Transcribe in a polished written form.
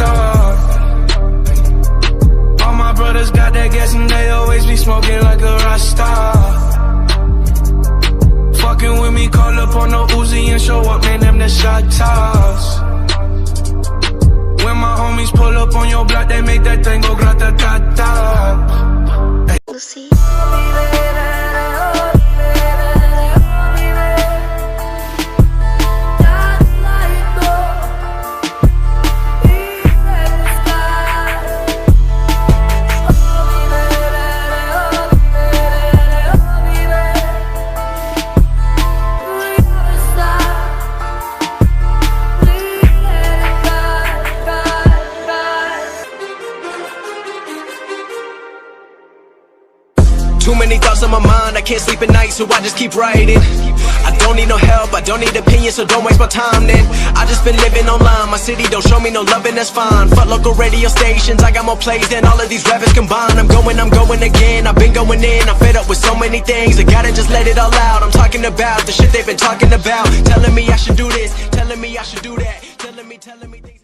star. All my brothers got that gas and they always be smoking like a rock star. Fucking with me, call up on the Uzi and show up, man, them the shot toss. When my homies pull up on your block, they make that thing go grata-ta-ta. Lucy. Too many thoughts on my mind, I can't sleep at night, so I just keep writing. I don't need no help, I don't need opinions, so don't waste my time then. I just been living online, my city don't show me no love and that's fine. Fuck local radio stations, I got more plays than all of these rappers combined. I'm going again, I've been going in, I'm fed up with so many things. I gotta just let it all out, I'm talking about the shit they've been talking about. Telling me I should do this, telling me I should do that, telling me things.